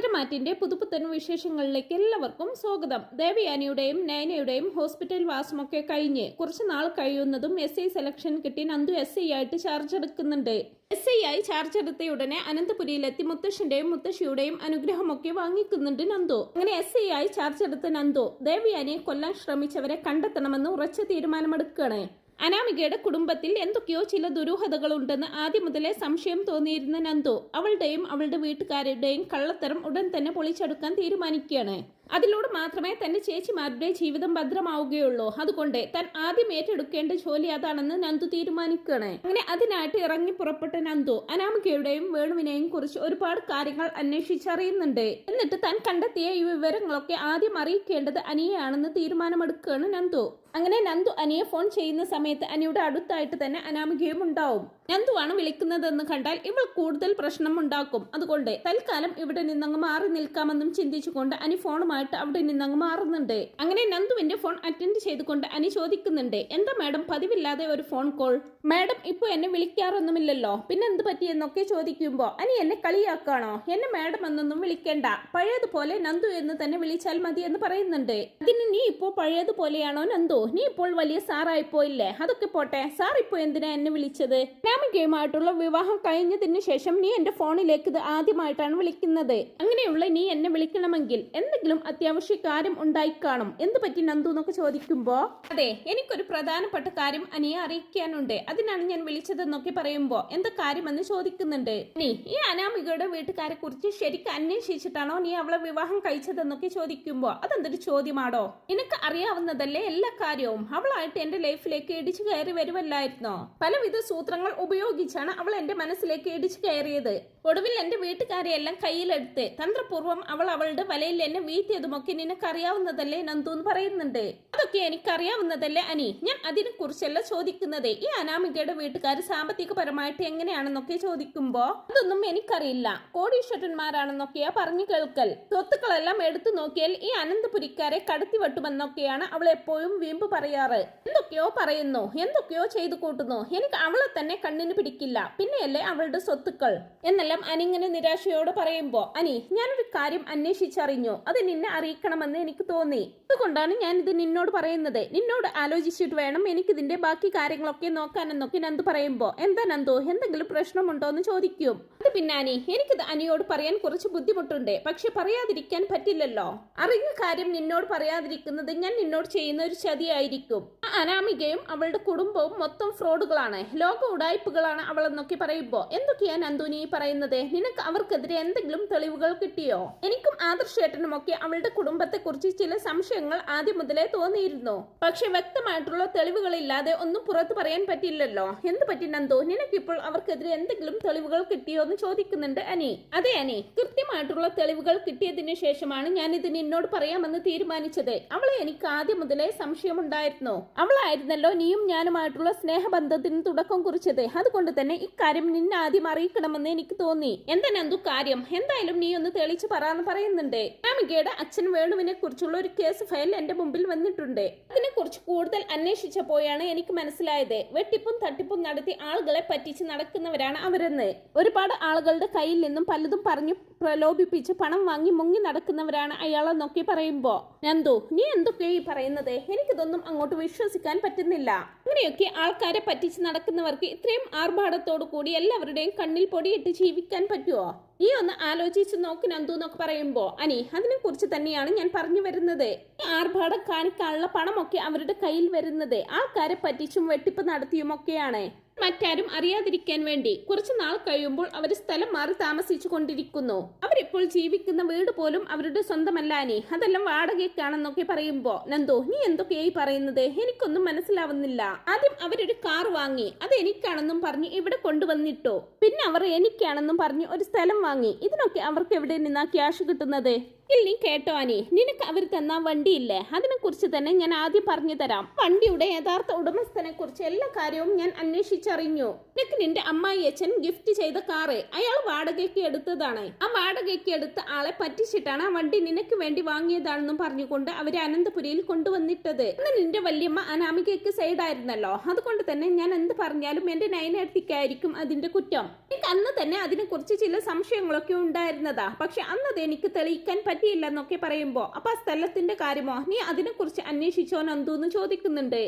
ഉത്തരമാറ്റിന്റെ പുതുപുത്തൻ വിശേഷങ്ങളിലേക്ക് എല്ലാവർക്കും സ്വാഗതം. ദേവയാനിയുടെയും നയനയുടെയും ഹോസ്പിറ്റൽ വാസമൊക്കെ കഴിഞ്ഞ് കുറച്ച് നാൾ കഴിയുന്നതും SI സെലക്ഷൻ കിട്ടി നന്ദു SI ആയിട്ട് ചാർജ് എടുക്കുന്നുണ്ട്. SI ആയി ചാർജ് എടുത്തയുടനെ അനന്തപുരിയിലെത്തി മുത്തശ്ശന്റെയും മുത്തശ്ശിയുടെയും അനുഗ്രഹമൊക്കെ വാങ്ങിക്കുന്നുണ്ട് നന്ദു. അങ്ങനെ SI ആയി ചാർജ് എടുത്ത നന്ദു ദേവയാനിയെ കൊല്ലാൻ ശ്രമിച്ചവരെ കണ്ടെത്തണമെന്ന് ഉറച്ച തീരുമാനമെടുക്കുകയാണ്. അനാമികയുടെ കുടുംബത്തിൽ എന്തൊക്കെയോ ചില ദുരൂഹതകളുണ്ടെന്ന് ആദ്യം മുതലേ സംശയം തോന്നിയിരുന്ന നന്ദു അവളുടെയും അവളുടെ വീട്ടുകാരുടെയും കള്ളത്തരം ഉടൻ തന്നെ പൊളിച്ചെടുക്കാൻ തീരുമാനിക്കുകയാണ്. അതിലൂടെ മാത്രമേ തന്റെ ചേച്ചിമാരുടെ ജീവിതം ഭദ്രമാവുകയുള്ളൂ. അതുകൊണ്ട് താൻ ആദ്യം ഏറ്റെടുക്കേണ്ട ജോലി അതാണെന്ന് നന്ദു തീരുമാനിക്കുകയാണ്. അങ്ങനെ അതിനായിട്ട് ഇറങ്ങി പുറപ്പെട്ട നന്ദു അനാമികയുടെയും വേണുവിനെയും കുറിച്ച് ഒരുപാട് കാര്യങ്ങൾ അന്വേഷിച്ചറിയുന്നുണ്ട്. എന്നിട്ട് താൻ കണ്ടെത്തിയ ഈ വിവരങ്ങളൊക്കെ ആദ്യം അറിയിക്കേണ്ടത് അനിയെയാണെന്ന് തീരുമാനമെടുക്കുകയാണ് നന്ദു. അങ്ങനെ നന്ദു അനിയെ ഫോൺ ചെയ്യുന്ന സമയത്ത് അനിയുടെ അടുത്തായിട്ട് തന്നെ അനാമികയും ഉണ്ടാവും. നന്ദുവാണ് വിളിക്കുന്നതെന്ന് കണ്ടാൽ ഇവൾ കൂടുതൽ പ്രശ്നം ഉണ്ടാക്കും. അതുകൊണ്ട് തൽക്കാലം ഇവിടെ നിന്നങ്ങ് മാറി നിൽക്കാമെന്നും ചിന്തിച്ചുകൊണ്ട് അനി ഫോണുമായിട്ട് അവിടെ നിന്നങ്ങ് മാറുന്നുണ്ട്. അങ്ങനെ നന്ദുവിന്റെ ഫോൺ അറ്റൻഡ് ചെയ്തുകൊണ്ട് അനി ചോദിക്കുന്നുണ്ട്, എന്താ മാഡം പതിവില്ലാതെ ഒരു ഫോൺ കോൾ? മാഡം ഇപ്പൊ എന്നെ വിളിക്കാറൊന്നുമില്ലല്ലോ, പിന്നെ എന്ത് പറ്റിയെന്നൊക്കെ ചോദിക്കുമ്പോ അനി എന്നെ കളിയാക്കാണോ? എന്നെ മാഡം എന്നൊന്നും വിളിക്കണ്ട, പഴയതുപോലെ നന്ദു എന്ന് തന്നെ വിളിച്ചാൽ മതി എന്ന് പറയുന്നുണ്ട്. അതിന് നീ ഇപ്പോ പഴയതുപോലെയാണോ നന്ദു? നീ ഇപ്പോൾ വലിയ സാറായി പോയില്ലേ? അതൊക്കെ പോട്ടെ, സാർ ഇപ്പോ എന്തിനാ എന്നെ വിളിച്ചത്? അനാമികയുമായിട്ടുള്ള വിവാഹം കഴിഞ്ഞതിന് ശേഷം നീ എന്റെ ഫോണിലേക്ക് ഇത് ആദ്യമായിട്ടാണ് വിളിക്കുന്നത്. അങ്ങനെയുള്ള നീ എന്നെ വിളിക്കണമെങ്കിൽ എന്തെങ്കിലും അത്യാവശ്യ കാര്യം ഉണ്ടായിക്കാണും. എന്ത് പറ്റി നന്ദു എന്നൊക്കെ ചോദിക്കുമ്പോ അതെ, എനിക്കൊരു പ്രധാനപ്പെട്ട കാര്യം അനിയെ അറിയിക്കാനുണ്ട്, അതിനാണ് ഞാൻ വിളിച്ചതെന്നൊക്കെ പറയുമ്പോ എന്താ കാര്യമെന്ന് ചോദിക്കുന്നുണ്ട്. നീ ഈ അനാമികയുടെ വീട്ടുകാരെ കുറിച്ച് ശരിക്കും അന്വേഷിച്ചിട്ടാണോ നീ അവളെ വിവാഹം കഴിച്ചതെന്നൊക്കെ ചോദിക്കുമ്പോ അതെന്തൊരു ചോദ്യമാണോ? നിനക്ക് അറിയാവുന്നതല്ലേ എല്ലാ കാര്യവും. അവളായിട്ട് എന്റെ ലൈഫിലേക്ക് ഇടിച്ചു കയറി വരുമല്ലായിരുന്നോ? പലവിധ സൂത്രങ്ങൾ ഉപയോഗിച്ചാണ് അവൾ എന്റെ മനസ്സിലേക്ക് ഇടിച്ചു കയറിയത്. ഒടുവിൽ എന്റെ വീട്ടുകാരെയെല്ലാം കയ്യിലെടുത്ത് തന്ത്രപൂർവ്വം അവൾ അവളുടെ വലയിൽ എന്നെ വീഴ്ത്തിയതുമൊക്കെ നിനക്കറിയാവുന്നതല്ലേ നന്ദു എന്ന് പറയുന്നുണ്ട്. അതൊക്കെ എനിക്കറിയാവുന്നതല്ലേ അനി, ഞാൻ അതിനെ കുറിച്ചല്ല ചോദിക്കുന്നത്. ഈ അനാമികയുടെ വീട്ടുകാർ സാമ്പത്തികപരമായിട്ട് എങ്ങനെയാണെന്നൊക്കെ ചോദിക്കുമ്പോ അതൊന്നും എനിക്കറിയില്ല, കോടീശ്വരന്മാരാണെന്നൊക്കെയാ പറഞ്ഞു കേൾക്കൽ. സ്വത്തുക്കളെല്ലാം എടുത്തു നോക്കിയാൽ ഈ അനന്തപുരിക്കാരെ കടത്തി വെട്ടുമെന്നൊക്കെയാണ് അവൾ എപ്പോഴും വീമ്പ് പറയാറ്. എന്തൊക്കെയോ പറയുന്നു, എന്തൊക്കെയോ ചെയ്തു കൂട്ടുന്നു. എനിക്ക് അവളെ തന്നെ കണ്ണിന് പിടിക്കില്ല, പിന്നെയല്ലേ അവളുടെ സ്വത്തുക്കൾ എന്നെല്ലാം അനിങ്ങനെ നിരാശയോട് പറയുമ്പോ അനി, ഞാനൊരു കാര്യം അന്വേഷിച്ചറിഞ്ഞു, അത് നിന്നെ അറിയിക്കണമെന്ന് എനിക്ക് തോന്നി. അതുകൊണ്ടാണ് ഞാൻ ഇത് നിന്നോട് പറയുന്നത്. നിന്നോട് ആലോചിച്ചിട്ട് വേണം എനിക്കിതിന്റെ ബാക്കി കാര്യങ്ങളൊക്കെ നോക്കാനെന്നൊക്കെ നന്ദു പറയുമ്പോ എന്താ നന്ദു, എന്തെങ്കിലും പ്രശ്നമുണ്ടോ എന്ന് ചോദിക്കും. അത് പിന്നെ അനി, എനിക്കിത് അനിയോട് പറയാൻ കുറച്ച് ബുദ്ധിമുട്ടുണ്ട്, പക്ഷെ പറയാതിരിക്കാൻ പറ്റില്ലല്ലോ. അറിഞ്ഞ കാര്യം നിന്നോട് പറയാതിരിക്കുന്നത് ഞാൻ നിന്നോട് ചെയ്യുന്ന ഒരു ചതിയായിരിക്കും. അനാമികയും അവളുടെ കുടുംബവും മൊത്തം ഫ്രോഡുകളാണ്, ലോക ഉടായ്പകളാണ് അവളെന്നൊക്കെ പറയുമ്പോ എന്തൊക്കെയാ നന്ദു നീ പറയുന്നത്? നിനക്ക് അവർക്കെതിരെ എന്തെങ്കിലും തെളിവുകൾ കിട്ടിയോ? എനിക്കും ആദർശേട്ടനും ഒക്കെ അവളുടെ കുടുംബത്തെ കുറിച്ച് ചില സംശയങ്ങൾ ആദ്യം മുതലേ തോന്നിയിരുന്നു. പക്ഷെ വ്യക്തമായിട്ടുള്ള തെളിവുകളില്ലാതെ ഒന്നും പുറത്തു പറയാൻ പറ്റില്ലല്ലോ. എന്ത് പറ്റി നന്ദു, നിനക്കിപ്പോൾ അവർക്കെതിരെ എന്തെങ്കിലും തെളിവുകൾ കിട്ടിയോ എന്ന് ചോദിക്കുന്നുണ്ട് അനി. അതെ അനി, കൃത്യമായിട്ടുള്ള തെളിവുകൾ കിട്ടിയതിനു ശേഷമാണ് ഞാൻ ഇത് നിന്നോട് പറയാമെന്ന് തീരുമാനിച്ചത്. അവളെ എനിക്ക് ആദ്യം മുതലേ സംശയമുണ്ടായിരുന്നു. അവളായിരുന്നല്ലോ നീയും ഞാനുമായിട്ടുള്ള സ്നേഹബന്ധത്തിന് തുടക്കം കുറിച്ചത്. അതുകൊണ്ട് തന്നെ ഇക്കാര്യം നിന്നെ ആദ്യം അറിയിക്കണമെന്ന് എനിക്ക് തോന്നി. എന്താ നന്ദു കാര്യം? എന്തായാലും നീ ഒന്ന് തെളിച്ചു പറയാന്ന് പറയുന്നുണ്ട്. അനാമികയുടെ അച്ഛൻ വേണുവിനെ കുറിച്ചുള്ള ഒരു കേസ് ഫയൽ എന്റെ മുമ്പിൽ വന്നിട്ടുണ്ട്. അതിനെ കുറിച്ച് കൂടുതൽ അന്വേഷിച്ചപ്പോഴാണ് എനിക്ക് മനസ്സിലായത് വെട്ടിപ്പും തട്ടിപ്പും നടത്തി ആളുകളെ പറ്റിച്ച് നടക്കുന്നവരാണ് അവരെന്ന്. ഒരുപാട് ആളുകളുടെ കയ്യിൽ നിന്നും പലതും പറഞ്ഞു പ്രലോഭിപ്പിച്ച് പണം വാങ്ങി മുങ്ങി നടക്കുന്നവരാണ് അയാളെന്നൊക്കെ പറയുമ്പോ നന്ദു നീ എന്തൊക്കെയോ ഈ പറയുന്നത്? എനിക്കിതൊന്നും അങ്ങോട്ട് വിശ്വസിക്കാൻ പറ്റുന്നില്ല. അങ്ങനെയൊക്കെ ആൾക്കാരെ പറ്റിച്ച് നടക്കുന്നവർക്ക് ഇത്രയും ആർഭാടത്തോടു കൂടി എല്ലാവരുടെയും കണ്ണിൽ പൊടിയിട്ട് ജീവിക്കാൻ പറ്റുമോ? നീ ഒന്ന് ആലോചിച്ച് നോക്ക് നന്ദു എന്നൊക്കെ പറയുമ്പോ അനി, അതിനെ കുറിച്ച് തന്നെയാണ് ഞാൻ പറഞ്ഞു വരുന്നത്. ഈ ആർഭാടം കാണിക്കാനുള്ള പണമൊക്കെ അവരുടെ കയ്യിൽ വരുന്നത് ആൾക്കാരെ പറ്റിച്ചും വെട്ടിപ്പ് നടത്തിയുമൊക്കെയാണ്. മറ്റാരും അറിയാതിരിക്കാൻ വേണ്ടി കുറച്ചു നാൾ കഴിയുമ്പോൾ അവർ സ്ഥലം മാറി താമസിച്ചു കൊണ്ടിരിക്കുന്നു. അവരിപ്പോൾ ജീവിക്കുന്ന വീട് പോലും അവരുടെ സ്വന്തമല്ല അനി, അതെല്ലാം വാടകയ്ക്കാണെന്നൊക്കെ പറയുമ്പോ നന്ദു നീ എന്തൊക്കെയായി പറയുന്നത്? എനിക്കൊന്നും മനസ്സിലാവുന്നില്ല. ആദ്യം അവരൊരു കാർ വാങ്ങി, അത് എനിക്കാണെന്നും പറഞ്ഞ് ഇവിടെ കൊണ്ടുവന്നിട്ടു. പിന്നെ അവർ എനിക്കാണെന്നും പറഞ്ഞ് ഒരു സ്ഥലം വാങ്ങി. ഇതിനൊക്കെ അവർക്ക് എവിടെ നിന്നാ ക്യാഷ് കിട്ടുന്നത്? ഇല്ല, നീ കേട്ടോ അനി, നിനക്ക് അവർ തന്ന വണ്ടിയില്ലേ, അതിനെ കുറിച്ച് തന്നെ ഞാൻ ആദ്യം പറഞ്ഞു തരാം. വണ്ടിയുടെ യഥാർത്ഥ ഉടമസ്ഥനെ കുറിച്ച് എല്ലാ കാര്യവും ഞാൻ അന്വേഷിച്ചറിഞ്ഞു. നിനക്ക് നിന്റെ അമ്മായി അച്ഛൻ ഗിഫ്റ്റ് ചെയ്ത കാറ് അയാൾ വാടകയ്ക്ക് എടുത്തതാണ്. ആ വാടകയ്ക്ക് എടുത്ത ആളെ പറ്റിച്ചിട്ടാണ് ആ വണ്ടി നിനക്ക് വേണ്ടി വാങ്ങിയതാണെന്നും പറഞ്ഞുകൊണ്ട് അവരെ അനന്തപുരിയിൽ കൊണ്ടുവന്നിട്ടത്. അന്ന് നിന്റെ വല്യമ്മ അനാമികയ്ക്ക് സൈഡായിരുന്നല്ലോ. അതുകൊണ്ട് തന്നെ ഞാൻ എന്ത് പറഞ്ഞാലും എന്റെ നയനേടത്തിക്കായിരിക്കും അതിന്റെ കുറ്റം. എനിക്ക് അന്ന് തന്നെ അതിനെ കുറിച്ച് ചില സംശയങ്ങളൊക്കെ ഉണ്ടായിരുന്നതാ. പക്ഷെ അന്നത് എനിക്ക് തെളിയിക്കാൻ പറ്റിയില്ലെന്നൊക്കെ പറയുമ്പോ അപ്പൊ ആ സ്ഥലത്തിന്റെ കാര്യമോ, നീ അതിനെ കുറിച്ച് അന്വേഷിച്ചോ നന്ദൂന്ന് ചോദിക്കുന്നുണ്ട്.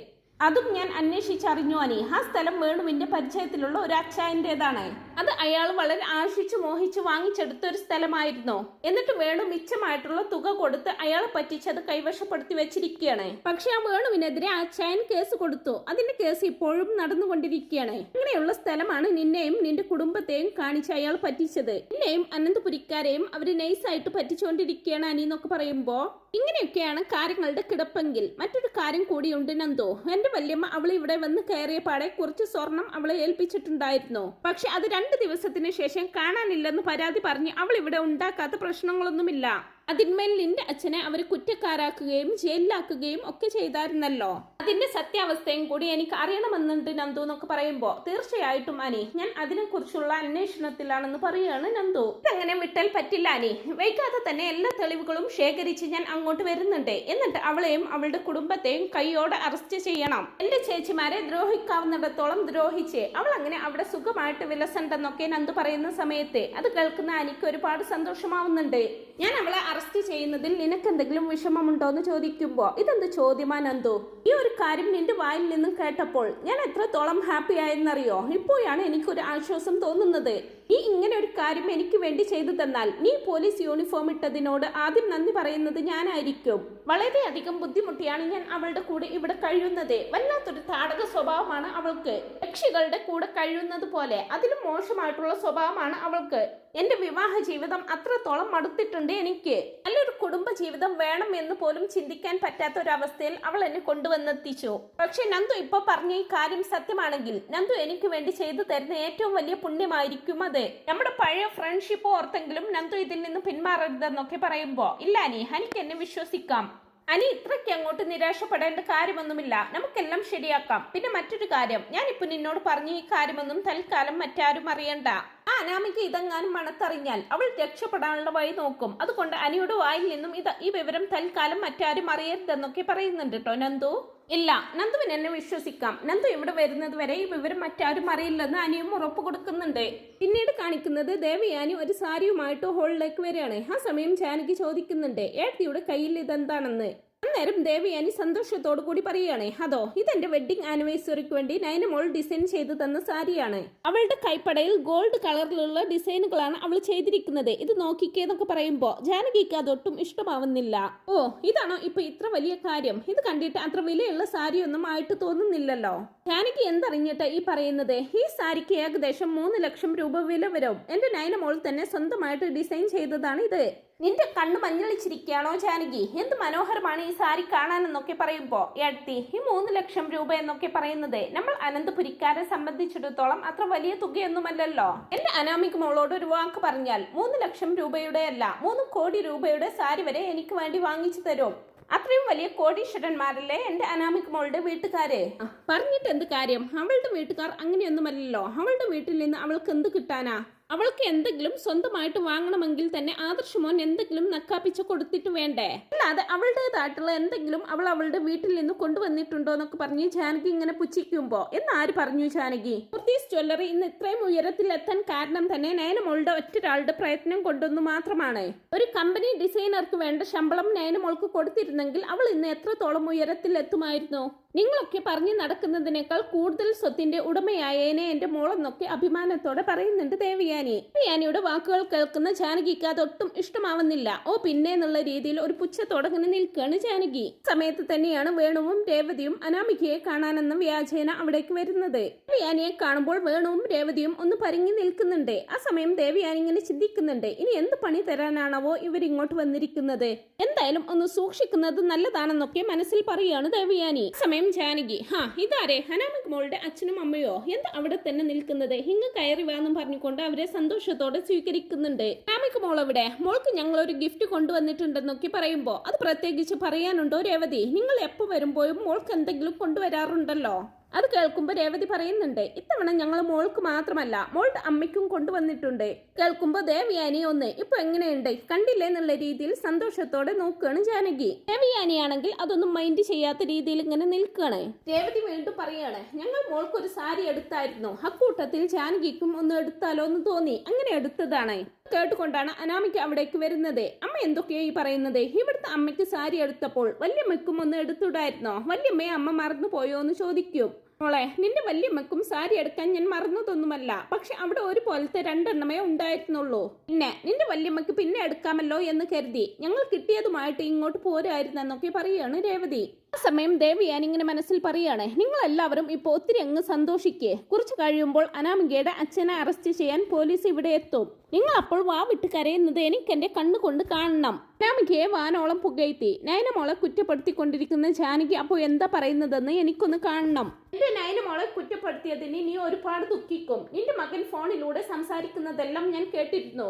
അതും ഞാൻ അന്വേഷിച്ചറിഞ്ഞു അനി. ആ സ്ഥലം വേണുവിന്റെ പരിചയത്തിലുള്ള ഒരു അച്ചായന്റേതാണ്. അത് അയാൾ വളരെ ആശിച്ചു മോഹിച്ചു വാങ്ങിച്ചെടുത്ത ഒരു സ്ഥലമായിരുന്നു. എന്നിട്ട് വേണു മിച്ചമായിട്ടുള്ള തുക കൊടുത്ത് അയാളെ പറ്റിച്ചത് കൈവശപ്പെടുത്തി വെച്ചിരിക്കുകയാണ്. പക്ഷെ ആ വേണുവിനെതിരെ അച്ചായൻ കേസ് കൊടുത്തു. അതിന്റെ കേസ് ഇപ്പോഴും നടന്നുകൊണ്ടിരിക്കുകയാണ്. ഇങ്ങനെയുള്ള സ്ഥലമാണ് നിന്നെയും നിന്റെ കുടുംബത്തെയും കാണിച്ച് അയാൾ പറ്റിച്ചത്. നിന്നെയും അനന്തപുരിക്കാരെയും അവര് നൈസായിട്ട് പറ്റിച്ചുകൊണ്ടിരിക്കുകയാണ് അനി എന്നൊക്കെ പറയുമ്പോ ഇങ്ങനെയൊക്കെയാണ് കാര്യങ്ങളുടെ കിടപ്പെങ്കിൽ മറ്റൊരു കാര്യം കൂടിയുണ്ട് നന്ദു. എന്റെ വല്യമ്മ അവൾ ഇവിടെ വന്ന് കയറിയ പാടെ കുറച്ച് സ്വർണം അവളെ ഏൽപ്പിച്ചിട്ടുണ്ടായിരുന്നു. പക്ഷെ അത് 2 ദിവസത്തിന് ശേഷം കാണാനില്ലെന്ന് പരാതി പറഞ്ഞ് അവൾ ഇവിടെ ഉണ്ടാക്കാത്ത പ്രശ്നങ്ങളൊന്നുമില്ല. അതിന്മേൽ നിന്റെ അച്ഛനെ അവർ കുറ്റക്കാരാക്കുകയും ജയിലിലാക്കുകയും ഒക്കെ ചെയ്തായിരുന്നല്ലോ. അതിന്റെ സത്യാവസ്ഥയും കൂടി എനിക്ക് അറിയണമെന്നുണ്ട് നന്ദു എന്നൊക്കെ പറയുമ്പോ തീർച്ചയായിട്ടും അനി, ഞാൻ അതിനെ കുറിച്ചുള്ള അന്വേഷണത്തിലാണെന്ന് പറയുകയാണ് നന്ദു. ഇതങ്ങനെ വിട്ടാൽ പറ്റില്ല അനി. വൈകാതെ തന്നെ എല്ലാ തെളിവുകളും ശേഖരിച്ച് ഞാൻ അങ്ങോട്ട് വരുന്നുണ്ട്. എന്നിട്ട് അവളെയും അവളുടെ കുടുംബത്തെയും കൈയോടെ അറസ്റ്റ് ചെയ്യണം. എന്റെ ചേച്ചിമാരെ ദ്രോഹിക്കാവുന്നിടത്തോളം ദ്രോഹിച്ച് അവൾ അങ്ങനെ അവിടെ സുഖമായിട്ട് വിലസണ്ടെന്നൊക്കെ നന്ദു പറയുന്ന സമയത്ത് അത് കേൾക്കുന്ന എനിക്ക് ഒരുപാട് സന്തോഷമാവുന്നുണ്ട്. ഞാൻ അവളെ അറസ്റ്റ് ചെയ്യുന്നതിൽ നിനക്ക് എന്തെങ്കിലും വിഷമമുണ്ടോ എന്ന് ചോദിക്കുമ്പോ ഇതെന്ത് ചോദ്യമാ നന്ദു? ഈ ഒരു കാര്യം നിന്റെ വായിൽ നിന്നും കേട്ടപ്പോൾ ഞാൻ എത്രത്തോളം ഹാപ്പി ആയെന്നറിയോ? ഇപ്പോഴാണ് എനിക്കൊരു ആശ്വാസം തോന്നുന്നത്. നീ ഇങ്ങനെ ഒരു കാര്യം എനിക്ക് വേണ്ടി ചെയ്തു തന്നാൽ നീ പോലീസ് യൂണിഫോം ഇട്ടതിനോട് ആദ്യം നന്ദി പറയുന്നത് ഞാനായിരിക്കും. വളരെയധികം ബുദ്ധിമുട്ടിയാണ് ഞാൻ അവളുടെ കൂടെ ഇവിടെ കഴിയുന്നത്. വല്ലാത്തൊരു താടക സ്വഭാവമാണ് അവൾക്ക്. രക്ഷികളുടെ കൂടെ കഴിയുന്നത് പോലെ അതിലും മോശമായിട്ടുള്ള സ്വഭാവമാണ് അവൾക്ക്. എന്റെ വിവാഹ ജീവിതം അത്രത്തോളം മടുത്തിട്ടുണ്ട് എനിക്ക്. നല്ലൊരു കുടുംബ ജീവിതം വേണം എന്ന് പോലും ചിന്തിക്കാൻ പറ്റാത്ത ഒരു അവസ്ഥയിൽ അവൾ എന്നെ കൊണ്ടുവന്നെത്തിച്ചു. പക്ഷെ നന്ദു ഇപ്പൊ പറഞ്ഞ ഈ കാര്യം സത്യമാണെങ്കിൽ നന്ദു എനിക്ക് വേണ്ടി ചെയ്തു തരുന്ന ഏറ്റവും വലിയ പുണ്യമായിരിക്കും അത്. നമ്മുടെ പഴയ ഫ്രണ്ട്ഷിപ്പ് ഓർത്തെങ്കിലും നന്ദു ഇതിൽ നിന്ന് പിന്മാറരുതെന്നൊക്കെ പറയുമ്പോ ഇല്ല അനി, എനിക്ക് എന്നെ വിശ്വസിക്കാം. അനി ഇത്രയ്ക്ക് അങ്ങോട്ട് നിരാശപ്പെടേണ്ട കാര്യമൊന്നുമില്ല. നമുക്കെല്ലാം ശരിയാക്കാം. പിന്നെ മറ്റൊരു കാര്യം, ഞാനിപ്പോ നിന്നോട് പറഞ്ഞ ഈ കാര്യമൊന്നും തൽക്കാലം മറ്റാരും അറിയണ്ട. ആ അനാമിക ഇതെങ്ങാനും മണത്തറിഞ്ഞാൽ അവൾ രക്ഷപ്പെടാനുള്ള വഴി നോക്കും. അതുകൊണ്ട് അനിയുടെ വായിൽ നിന്നും ഈ വിവരം തൽക്കാലം മറ്റാരും അറിയരുതെന്നൊക്കെ പറയുന്നുണ്ട് കേട്ടോ നന്ദു. ഇല്ല, നന്ദുവിന് എന്നെ വിശ്വസിക്കാം. നന്ദു ഇവിടെ വരുന്നത് വരെ ഈ വിവരം മറ്റാരും അറിയില്ലെന്ന് അനിയും ഉറപ്പ് കൊടുക്കുന്നുണ്ട്. പിന്നീട് കാണിക്കുന്നത് ദേവയാനി ഒരു സാരിയുമായിട്ട് ഹോളിലേക്ക് വരികയാണ്. ആ സമയം ജാനകി ചോദിക്കുന്നുണ്ട് ഏട്ടിയുടെ കയ്യിൽ ഇതെന്താണെന്ന്. അന്നേരം ദേവയാനി സന്തോഷത്തോടു കൂടി പറയുകയാണ്, അതോ ഇതെന്റെ വെഡിങ് ആനിവേഴ്സറിക്ക് വേണ്ടി നയനമോൾ ഡിസൈൻ ചെയ്തു തന്ന സാരിയാണ്. അവളുടെ കൈപ്പടയിൽ ഗോൾഡ് കളറിലുള്ള ഡിസൈനുകളാണ് അവൾ ചെയ്തിരിക്കുന്നത്. ഇത് നോക്കിക്കേന്നൊക്കെ പറയുമ്പോ ജാനകിക്ക് അതൊട്ടും ഇഷ്ടമാവുന്നില്ല. ഓ, ഇതാണോ ഇപ്പൊ ഇത്ര വലിയ കാര്യം? ഇത് കണ്ടിട്ട് അത്ര വിലയുള്ള സാരിയൊന്നും ആയിട്ട് തോന്നുന്നില്ലല്ലോ. ജാനകി എന്തറിഞ്ഞിട്ട് ഈ പറയുന്നത്? ഈ സാരിക്ക് ഏകദേശം 3 ലക്ഷം രൂപ വില വരും. എന്റെ നയനമോൾ തന്നെ സ്വന്തമായിട്ട് ഡിസൈൻ ചെയ്തതാണ് ഇത്. നിന്റെ കണ്ണു മഞ്ഞളിച്ചിരിക്കുകയാണോ ജാനകി? എന്ത് മനോഹരമാണ് ഈ സാരി കാണാനെന്നൊക്കെ പറയുമ്പോ ഏടത്തി, ഈ 3 ലക്ഷം രൂപ എന്നൊക്കെ പറയുന്നത് നമ്മൾ അനന്തപുരിക്കാരെ സംബന്ധിച്ചിടത്തോളം അത്ര വലിയ തുകയൊന്നുമല്ലല്ലോ. എന്റെ അനാമിക മോളോട് ഒരു വാക്ക് പറഞ്ഞാൽ 3 ലക്ഷം രൂപയുടെ അല്ല 3 കോടി രൂപയുടെ സാരി വരെ എനിക്ക് വേണ്ടി വാങ്ങിച്ചു തരും. അത്രയും വലിയ കോടീശ്വരന്മാരല്ലേ എന്റെ അനാമിക മോളുടെ വീട്ടുകാര്. പറഞ്ഞിട്ട് എന്ത് കാര്യം? അവളുടെ വീട്ടുകാർ അങ്ങനെയൊന്നുമല്ലല്ലോ. അവളുടെ വീട്ടിൽ നിന്ന് അവൾക്ക് എന്ത് കിട്ടാനാ? അവൾക്ക് എന്തെങ്കിലും സ്വന്തമായിട്ട് വാങ്ങണമെങ്കിൽ തന്നെ ആദർശമോൻ എന്തെങ്കിലും നക്കാപ്പിച്ച് കൊടുത്തിട്ട് വേണ്ടേ? അല്ലാതെ അവളുടേതായിട്ടുള്ള എന്തെങ്കിലും അവൾ അവളുടെ വീട്ടിൽ നിന്ന് കൊണ്ടുവന്നിട്ടുണ്ടോ എന്നൊക്കെ പറഞ്ഞ് ജാനകി ഇങ്ങനെ പുച്ഛിക്കുമ്പോ എന്നാര് പറഞ്ഞു ജാനകി? മുർത്തീസ് ജ്വല്ലറി ഇന്ന് ഇത്രയും ഉയരത്തിൽ എത്താൻ കാരണം തന്നെ നയനമോളുടെ ഒറ്റൊരാളുടെ പ്രയത്നം കൊണ്ടൊന്നു മാത്രമാണ്. ഒരു കമ്പനി ഡിസൈനർക്ക് വേണ്ട ശമ്പളം നയനമോൾക്ക് കൊടുത്തിരുന്നെങ്കിൽ അവൾ ഇന്ന് എത്രത്തോളം ഉയരത്തിൽ എത്തുമായിരുന്നു? നിങ്ങളൊക്കെ പറഞ്ഞു നടക്കുന്നതിനേക്കാൾ കൂടുതൽ സ്വത്തിന്റെ ഉടമയായേനെ എന്റെ മോളെന്നൊക്കെ അഭിമാനത്തോടെ പറയുന്നുണ്ട് ദേവയാനി. ദേവയാനിയുടെ വാക്കുകൾ കേൾക്കുന്ന ജാനകിക്ക് അതൊട്ടും ഇഷ്ടമാവുന്നില്ല. ഓ പിന്നെ എന്നുള്ള രീതിയിൽ ഒരു പുച്ഛത്തോടെ ഇങ്ങനെ നിൽക്കുകയാണ് ജാനകി. സമയത്ത് തന്നെയാണ് വേണുവും രേവതിയും അനാമികയെ കാണാനെന്ന വ്യാജേന അവിടേക്ക് വരുന്നത്. ദേവയാനിയെ കാണുമ്പോൾ വേണുവും രേവതിയും ഒന്ന് പരിങ്ങി നിൽക്കുന്നുണ്ട്. ആ സമയം ദേവയാനി ഇങ്ങനെ ചിന്തിക്കുന്നുണ്ട്, ഇനി എന്ത് പണി തരാനാണവോ ഇവരിങ്ങോട്ട് വന്നിരിക്കുന്നത്? എന്തായാലും ഒന്ന് സൂക്ഷിക്കുന്നത് നല്ലതാണെന്നൊക്കെ മനസ്സിൽ പറയുകയാണ് ദേവയാനി. സമയം സമയം ജാനകി ഇതാരേ അനാമിക മോളുടെ അച്ഛനും അമ്മയോ എന്താ അവിടെ തന്നെ നിൽക്കുന്നത്, ഹിങ്ങ് കയറി വാന്നും പറഞ്ഞുകൊണ്ട് അവരെ സന്തോഷത്തോടെ സ്വീകരിക്കുന്നുണ്ട്. അനാമിക മോൾ അവിടെ, മോൾക്ക് ഞങ്ങൾ ഒരു ഗിഫ്റ്റ് കൊണ്ടുവന്നിട്ടുണ്ടെന്നൊക്കെ പറയുമ്പോ അത് പ്രത്യേകിച്ച് പറയാനുണ്ടോ രേവതി, നിങ്ങൾ എപ്പോ വരുമ്പോഴും മോൾക്ക് എന്തെങ്കിലും കൊണ്ടുവരാറുണ്ടല്ലോ. അത് കേൾക്കുമ്പോൾ രേവതി പറയുന്നുണ്ട്, ഇത്തവണ ഞങ്ങൾ മോൾക്ക് മാത്രമല്ല മോളുടെ അമ്മയ്ക്കും കൊണ്ടുവന്നിട്ടുണ്ട്. കേൾക്കുമ്പോൾ ദേവയാനി ഒന്ന് ഇപ്പൊ എങ്ങനെയുണ്ട് കണ്ടില്ലേ എന്നുള്ള രീതിയിൽ സന്തോഷത്തോടെ നോക്കുകയാണ് ജാനകി. ദേവയാനിയാണെങ്കിൽ അതൊന്നും മൈൻഡ് ചെയ്യാത്ത രീതിയിൽ ഇങ്ങനെ നിൽക്കുകയാണ്. രേവതി വീണ്ടും പറയാണ്, ഞങ്ങൾ മോൾക്ക് ഒരു സാരി എടുത്തായിരുന്നു, അക്കൂട്ടത്തിൽ ജാനകിക്കും ഒന്ന് എടുത്താലോ എന്ന് തോന്നി, അങ്ങനെ എടുത്തതാണ്. കേട്ടുകൊണ്ടാണ് അനാമിക അവിടേക്ക് വരുന്നത്. അമ്മ എന്തൊക്കെയോ ഈ പറയുന്നത്, ഇവിടുത്തെ അമ്മയ്ക്ക് സാരി എടുത്തപ്പോൾ വല്യമ്മയ്ക്കും ഒന്ന് എടുത്തുടായിരുന്നോ, വല്യമ്മയെ അമ്മ മറന്നു പോയോ എന്ന് ചോദിക്കും. മോളെ, നിന്റെ വല്യമ്മക്കും സാരി എടുക്കാൻ ഞാൻ മറന്നതൊന്നുമല്ല, പക്ഷെ അവിടെ ഒരു പോലത്തെ 2 എണ്ണമേ ഉണ്ടായിരുന്നുള്ളൂ. പിന്നെ നിന്റെ വല്യമ്മക്ക് പിന്നെ എടുക്കാമല്ലോ എന്ന് കരുതി ഞങ്ങൾ കിട്ടിയതുമായിട്ട് ഇങ്ങോട്ട് പോരായിരുന്നെന്നൊക്കെ പറയുകയാണ് രേവതി. ആ സമയം ദേവയാനി ഇങ്ങനെ മനസ്സിൽ പറയാണ്, നിങ്ങൾ എല്ലാവരും ഇപ്പൊ ഒത്തിരി അങ്ങ് സന്തോഷിക്കേ, കുറച്ച് കഴിയുമ്പോൾ അനാമികയുടെ അച്ഛനെ അറസ്റ്റ് ചെയ്യാൻ പോലീസ് ഇവിടെ എത്തും. നിങ്ങൾ അപ്പോൾ വാ വിട്ട് കരയുന്നത് എനിക്ക് എന്റെ കണ്ണുകൊണ്ട് കാണണം. അനാമികയെ വാനോളം പുകഴ്ത്തി നയനമോളെ കുറ്റപ്പെടുത്തിക്കൊണ്ടിരിക്കുന്ന ജാനകി അപ്പോൾ എന്താ പറയുന്നതെന്ന് എനിക്കൊന്ന് കാണണം. എന്റെ നയനമോളെ കുറ്റപ്പെടുത്തിയതിന് നീ ഒരുപാട് ദുഃഖിക്കും. നിന്റെ മകൻ ഫോണിലൂടെ സംസാരിക്കുന്നതെല്ലാം ഞാൻ കേട്ടിരുന്നു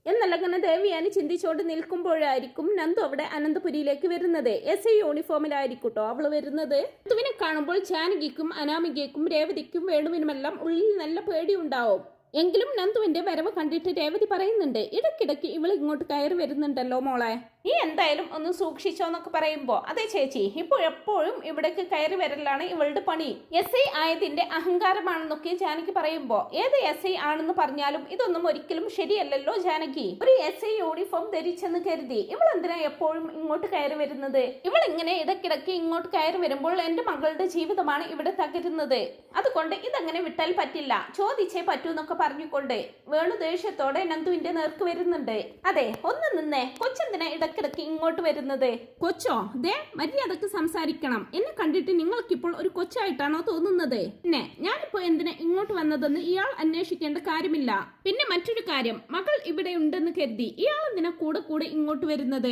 എന്നല്ലങ്ങനെ ദേവിയാനി ചിന്തിച്ചോണ്ട് നിൽക്കുമ്പോഴായിരിക്കും നന്ദു അവിടെ അനന്തപുരിയിലേക്ക് വരുന്നത്. SI യൂണിഫോമിലായിരിക്കട്ടോ അവള് വരുന്നത്. നന്ദുവിനെ കാണുമ്പോൾ ജാനകിക്കും അനാമികയ്ക്കും രേവതിക്കും വേണുവിനുമെല്ലാം ഉള്ളിൽ നല്ല പേടിയുണ്ടാവും. എങ്കിലും നന്ദുവിന്റെ വരവ് കണ്ടിട്ട് രേവതി പറയുന്നുണ്ട്, ഇടയ്ക്കിടയ്ക്ക് ഇവൾ ഇങ്ങോട്ട് കയറി വരുന്നുണ്ടല്ലോ മോളെ, നീ എന്തായാലും ഒന്ന് സൂക്ഷിച്ചോന്നൊക്കെ പറയുമ്പോ, അതെ ചേച്ചി ഇപ്പോഴെപ്പോഴും ഇവിടേക്ക് കയറി വരലാണ് ഇവളുടെ പണി. SI ആയതിന്റെ അഹങ്കാരമാണെന്നൊക്കെ ജാനകി പറയുമ്പോ, ഏത് SI ആണെന്ന് പറഞ്ഞാലും ഇതൊന്നും ഒരിക്കലും ശരിയല്ലല്ലോ ജാനകി. ഒരു SI യൂണിഫോം ധരിച്ചെന്ന് കരുതി ഇവൾ എന്തിനാ എപ്പോഴും ഇങ്ങോട്ട് കയറി വരുന്നത്? ഇവൾ ഇങ്ങനെ ഇടയ്ക്കിടയ്ക്ക് ഇങ്ങോട്ട് കയറി വരുമ്പോൾ എന്റെ മകളുടെ ജീവിതമാണ് ഇവിടെ തകരുന്നത്. അതുകൊണ്ട് ഇതങ്ങനെ വിട്ടാൽ പറ്റില്ല, ചോദിച്ചേ പറ്റൂ എന്നൊക്കെ പറഞ്ഞുകൊണ്ട് വേണു ദേഷ്യത്തോടെ നന്ദുവിന്റെ നേർക്ക് വരുന്നുണ്ട്. അതെ ഒന്ന് നിന്നേ, കൊച്ചെന്തിനാ ഇടക്കിടക്ക് ഇങ്ങോട്ട് വരുന്നത്? കൊച്ചോ, ദേ മര്യാദക്ക് സംസാരിക്കണം. എന്നെ കണ്ടിട്ട് നിങ്ങൾക്കിപ്പോൾ ഒരു കൊച്ചായിട്ടാണോ തോന്നുന്നത്? പിന്നെ ഞാനിപ്പോ എന്തിനാ ഇങ്ങോട്ട് വന്നതെന്ന് ഇയാൾ അന്വേഷിക്കേണ്ട കാര്യമില്ല. പിന്നെ മറ്റൊരു കാര്യം, മകൾ ഇവിടെ ഉണ്ടെന്ന് കരുതി ഇയാൾ എന്തിനാ കൂടെ കൂടെ ഇങ്ങോട്ട് വരുന്നത്?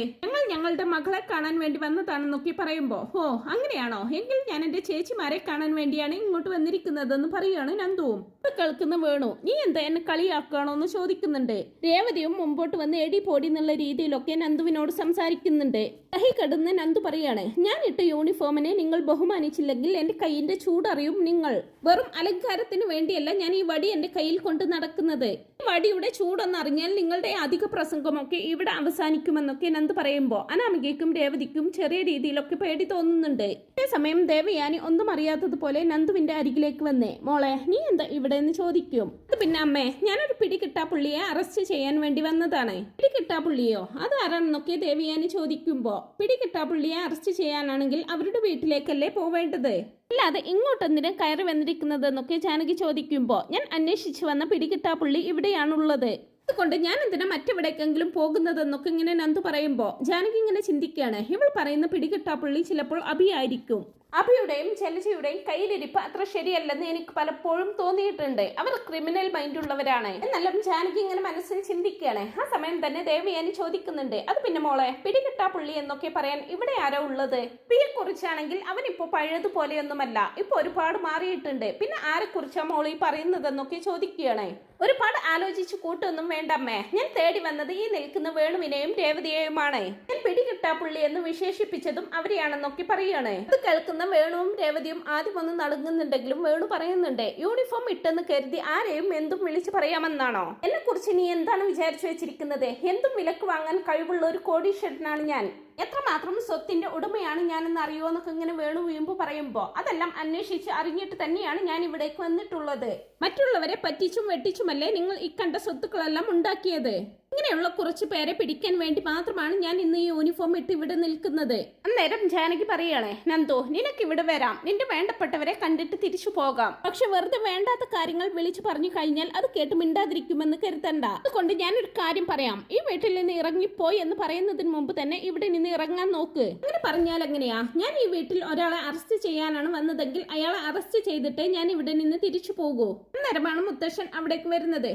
ഞങ്ങളുടെ മകളെ കാണാൻ വേണ്ടി വന്നതാണെന്നൊക്കെ പറയുമ്പോ, ഓ അങ്ങനെയാണോ, എങ്കിൽ ഞാൻ എന്റെ ചേച്ചിമാരെ കാണാൻ വേണ്ടിയാണ് ഇങ്ങോട്ട് വന്നിരിക്കുന്നതെന്ന് പറയുകയാണ് നന്ദുവും. കേൾക്കുന്ന വേണു, നീ എന്താ എന്നെ കളിയാക്കുകയാണോ എന്ന് ചോദിക്കുന്നുണ്ട്. രേവതിയും മുമ്പോട്ട് വന്ന് എടി പോടി എന്നുള്ള രീതിയിലൊക്കെ നന്ദുവിനോട് സംസാരിക്കുന്നുണ്ട്. കൈ കടന്ന് നന്ദു പറയാണ്, ഞാൻ ഇട്ട യൂണിഫോമിനെ നിങ്ങൾ ബഹുമാനിച്ചില്ലെങ്കിൽ എന്റെ കൈയിന്റെ ചൂടറിയും നിങ്ങൾ. വെറും അലങ്കാരത്തിന് വേണ്ടിയല്ല ഞാൻ ഈ വടി എന്റെ കയ്യിൽ കൊണ്ട് നടക്കുന്നത്. ഈ വടിയുടെ ചൂടൊന്നറിഞ്ഞാൽ നിങ്ങളുടെ അധിക പ്രസംഗമൊക്കെ ഇവിടെ അവസാനിക്കുമെന്നൊക്കെ നന്ദു പറയുമ്പോ അനാമികയ്ക്കും രേവതിക്കും ചെറിയ രീതിയിലൊക്കെ പേടി തോന്നുന്നുണ്ട്. അതേസമയം ദേവയാനി ഒന്നും അറിയാത്തതുപോലെ നന്ദുവിന്റെ അരികിലേക്ക് വന്നേ, മോളെ നീ എന്താ ഇവിടെ എന്ന് ചോദിക്കും. അത് പിന്നെ അമ്മേ, ഞാനൊരു പിടികിട്ടാപ്പുള്ളിയെ അറസ്റ്റ് ചെയ്യാൻ വേണ്ടി വന്നതാണ്. പിടികിട്ടാപ്പുള്ളിയോ, അതാരാണെന്നൊക്കെ ദേവയാനി ചോദിക്കുമ്പോ, പിടികിട്ടാപ്പുള്ളിയെ അറസ്റ്റ് ചെയ്യാനാണെങ്കിൽ അവരുടെ വീട്ടിലേക്കല്ലേ പോവേണ്ടത്, അല്ലാതെ ഇങ്ങോട്ടെന്തിനും കയറി വന്നിരിക്കുന്നതെന്നൊക്കെ ജാനകി ചോദിക്കുമ്പോ, ഞാൻ അന്വേഷിച്ചു വന്ന പിടികിട്ടാപ്പുള്ളി ഇവിടെയാണുള്ളത്, അതുകൊണ്ട് ഞാൻ എന്തിനാ മറ്റെവിടേക്കെങ്കിലും പോകുന്നതെന്നൊക്കെ ഇങ്ങനെ നന്ദു പറയുമ്പോ ജാനകി ഇങ്ങനെ ചിന്തിക്കുകയാണ്, ഇവൾ പറയുന്ന പിടികിട്ടാപ്പുള്ളി ചിലപ്പോൾ അഭിയായിരിക്കും. അഭിയുടെയും ജലജയുടെയും കയ്യിലിരിപ്പ് അത്ര ശരിയല്ലെന്ന് എനിക്ക് പലപ്പോഴും തോന്നിയിട്ടുണ്ട്. അവർ ക്രിമിനൽ മൈൻഡ് ഉള്ളവരാണ് എന്നെല്ലാം ജാനകി ഇങ്ങനെ മനസ്സിൽ ചിന്തിക്കുകയാണ്. ആ സമയം തന്നെ ദേവയാനി ചോദിക്കുന്നുണ്ട്, അത് പിന്നെ മോളെ, പിടികിട്ടാപ്പുള്ളി എന്നൊക്കെ പറയാൻ ഇവിടെ ആരാ ഉള്ളത്? പിയെ കുറിച്ചാണെങ്കിൽ അവനിപ്പോ പഴയതുപോലെയൊന്നുമല്ല, ഇപ്പൊ ഒരുപാട് മാറിയിട്ടുണ്ട്. പിന്നെ ആരെ കുറിച്ചാ മോളി പറയുന്നതെന്നൊക്കെ ചോദിക്കുകയാണ്. ഒരുപാട് ആലോചിച്ചു കൂട്ടൊന്നും വേണ്ടമ്മേ, ഞാൻ തേടി വന്നത് ഈ നിൽക്കുന്ന വേണുവിനെയും രേവതിയെയുമാണ്. ഞാൻ പിടികിട്ടാപ്പുള്ളി എന്ന് വിശേഷിപ്പിച്ചതും അവരെയാണെന്നൊക്കെ പറയാണ്. അത് കേൾക്കുന്ന വേണുവും രേവതിയും ആദ്യം ഒന്ന് നടുങ്ങുന്നുണ്ടെങ്കിലും വേണു പറയുന്നുണ്ട്, യൂണിഫോം ഇട്ടെന്ന് കരുതി ആരെയും എന്തും വിളിച്ചു പറയാമെന്നാണോ? എന്നെ കുറിച്ച് നീ എന്താണ് വിചാരിച്ചു വെച്ചിരിക്കുന്നത്? എന്തും വിലക്ക് വാങ്ങാൻ കഴിവുള്ള ഒരു കോടീശ്വരനാണ് ഞാൻ. എത്രമാത്രം സ്വത്തിന്റെ ഉടമയാണ് ഞാനെന്ന് അറിയോ എന്നൊക്കെ ഇങ്ങനെ വേണു വീമ്പ് പറയുമ്പോ, അതെല്ലാം അന്വേഷിച്ച് അറിഞ്ഞിട്ട് തന്നെയാണ് ഞാൻ ഇവിടേക്ക് വന്നിട്ടുള്ളത്. മറ്റുള്ളവരെ പറ്റിച്ചും വെട്ടിച്ചുമല്ലേ നിങ്ങൾ ഇക്കണ്ട സ്വത്തുക്കളെല്ലാം ഉണ്ടാക്കിയത്. ഇങ്ങനെയുള്ള കുറച്ചു പേരെ പിടിക്കാൻ വേണ്ടി മാത്രമാണ് ഞാൻ ഇന്ന് ഈ യൂണിഫോം ഇട്ട് ഇവിടെ നിൽക്കുന്നത്. അന്നേരം ജാനകി പറയണേ, നന്ദു നിനക്ക് ഇവിടെ വരാം, നിന്റെ വേണ്ടപ്പെട്ടവരെ കണ്ടിട്ട് തിരിച്ചു പോകാം. പക്ഷെ വെറുതെ വേണ്ടാത്ത കാര്യങ്ങൾ വിളിച്ചു പറഞ്ഞു കഴിഞ്ഞാൽ അത് കേട്ട് മിണ്ടാതിരിക്കുമെന്ന് കരുതണ്ട. അതുകൊണ്ട് ഞാനൊരു കാര്യം പറയാം, ഈ വീട്ടിൽ നിന്ന് ഇറങ്ങിപ്പോയി എന്ന് പറയുന്നതിന് മുമ്പ് തന്നെ ഇവിടെ നിന്ന് ഇറങ്ങാൻ നോക്ക്. അങ്ങനെ പറഞ്ഞാൽ എങ്ങനെയാ? ഞാൻ ഈ വീട്ടിൽ ഒരാളെ അറസ്റ്റ് ചെയ്യാനാണ് വന്നതെങ്കിൽ അയാളെ അറസ്റ്റ് ചെയ്തിട്ടേ ഞാൻ ഇവിടെ നിന്ന് തിരിച്ചു പോകൂ. അന്നേരമാണ് മുത്തശ്ശൻ അവിടേക്ക് വരുന്നത്.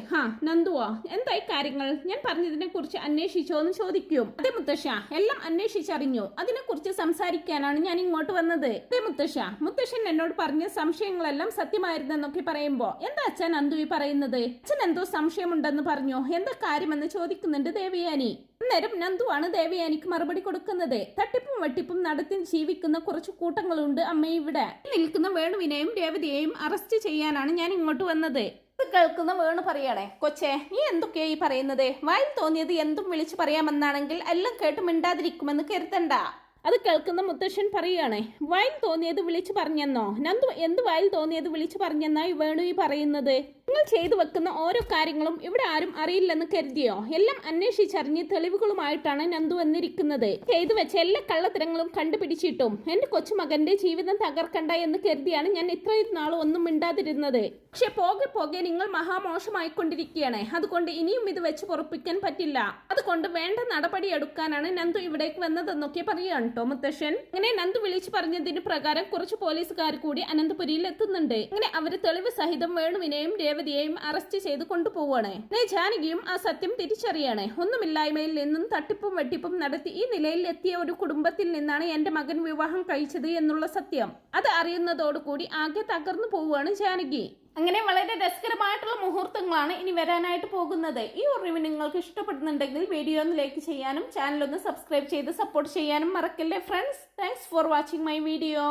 നന്ദുവോ, എന്തായി കാര്യങ്ങൾ? ഞാൻ പറഞ്ഞതിനെ കുറിച്ച് അന്വേഷിച്ചോ എന്ന് ചോദിക്കും. അതെ മുത്തശ്ശ, എല്ലാം അന്വേഷിച്ചറിഞ്ഞു. അതിനെ കുറിച്ച് സംസാരിക്കാനാണ് ഞാൻ ഇങ്ങോട്ട് വന്നത്. അതെ മുത്തശ്ശ, മുത്തശ്ശൻ എന്നോട് പറഞ്ഞ സംശയങ്ങളെല്ലാം സത്യമായിരുന്നെന്നൊക്കെ പറയുമ്പോ എന്താ അച്ഛൻ നന്ദു ഈ പറയുന്നത്? അച്ഛൻ എന്തോ സംശയമുണ്ടെന്ന് പറഞ്ഞു. എന്താ കാര്യമെന്ന് ചോദിക്കുന്നുണ്ട് ദേവയാനി. അന്നേരം നന്ദുവാണ് ദേവയാനിക്ക് മറുപടി കൊടുക്കുന്നത്. തട്ടിപ്പും വെട്ടിപ്പും നടത്തി ജീവിക്കുന്ന കുറച്ച് കൂട്ടങ്ങളുണ്ട് അമ്മ ഇവിടെ. നിൽക്കുന്ന വേണുവിനെയും രേവതിയെയും അറസ്റ്റ് ചെയ്യാനാണ് ഞാൻ ഇങ്ങോട്ട് വന്നത്. ഇത് കേൾക്കുന്ന വേണു പറയണേ, കൊച്ചേ നീ എന്തൊക്കെയാ ഈ പറയുന്നത്? വായിൽ തോന്നിയത് എന്തും വിളിച്ചു പറയാമെന്നാണെങ്കിൽ എല്ലാം കേട്ട് മിണ്ടാതിരിക്കുമെന്ന് കരുതണ്ട. അത് കേൾക്കുന്ന മുത്തശ്ശൻ പറയുകയാണേ, വായിൽ തോന്നിയത് വിളിച്ചു പറഞ്ഞെന്നോ? നന്ദു എന്ത് വായിൽ തോന്നിയത് വിളിച്ചു പറഞ്ഞെന്നായി വേണു ഈ പറയുന്നത്? നിങ്ങൾ ചെയ്തു വെക്കുന്ന ഓരോ കാര്യങ്ങളും ഇവിടെ ആരും അറിയില്ലെന്ന് കരുതിയോ? എല്ലാം അന്വേഷിച്ചറിഞ്ഞ് തെളിവുകളുമായിട്ടാണ് നന്ദു വന്നിരിക്കുന്നത്. ചെയ്തു വെച്ച എല്ലാ കള്ളത്തരങ്ങളും കണ്ടുപിടിച്ചിട്ടും എന്റെ കൊച്ചുമകന്റെ ജീവിതം തകർക്കണ്ട എന്ന് കരുതിയാണ് ഞാൻ ഇത്രയും നാളും ഒന്നും മിണ്ടാതിരുന്നത്. പക്ഷെ പോകെ പോകെ നിങ്ങൾ മഹാമോശമായിക്കൊണ്ടിരിക്കുകയാണ്. അതുകൊണ്ട് ഇനിയും ഇത് വെച്ച് പൊറപ്പിക്കാൻ പറ്റില്ല. അതുകൊണ്ട് വേണ്ട നടപടി എടുക്കാനാണ് നന്ദു ഇവിടേക്ക് വന്നതെന്നൊക്കെ പറയുകയാണ് കേട്ടോ മുത്തശ്ശൻ. അങ്ങനെ നന്ദു വിളിച്ചു പറഞ്ഞതിന് പ്രകാരം കുറച്ച് പോലീസുകാർ കൂടി അനന്തപുരിയിൽ എത്തുന്നുണ്ട്. അങ്ങനെ അവര് തെളിവ് സഹിതം വേണുവിനെയും രേവതിയെയും അറസ്റ്റ് ചെയ്ത് കൊണ്ടുപോവാണ്. ജാനകിയും ആ സത്യം തിരിച്ചറിയാണ്. ഒന്നുമില്ലായ്മയിൽ നിന്നും തട്ടിപ്പും വെട്ടിപ്പും നടത്തി ഈ നിലയിൽ എത്തിയ ഒരു കുടുംബത്തിൽ നിന്നാണ് എന്റെ മകൻ വിവാഹം കഴിച്ചത് എന്നുള്ള സത്യം. അത് അറിയുന്നതോടുകൂടി ആകെ തകർന്നു പോവുകയാണ് ജാനകി. അങ്ങനെ വളരെ രസകരമായിട്ടുള്ള മുഹൂർത്തങ്ങളാണ് ഇനി വരാനായിട്ട് പോകുന്നത്. ഈ റിവ്യൂ നിങ്ങൾക്ക് ഇഷ്ടപ്പെടുന്നുണ്ടെങ്കിൽ വീഡിയോ ഒന്ന് ലൈക്ക് ചെയ്യാനും ചാനൽ ഒന്ന് സബ്സ്ക്രൈബ് ചെയ്ത് സപ്പോർട്ട് ചെയ്യാനും മറക്കല്ലേ friends. Thanks for watching my video.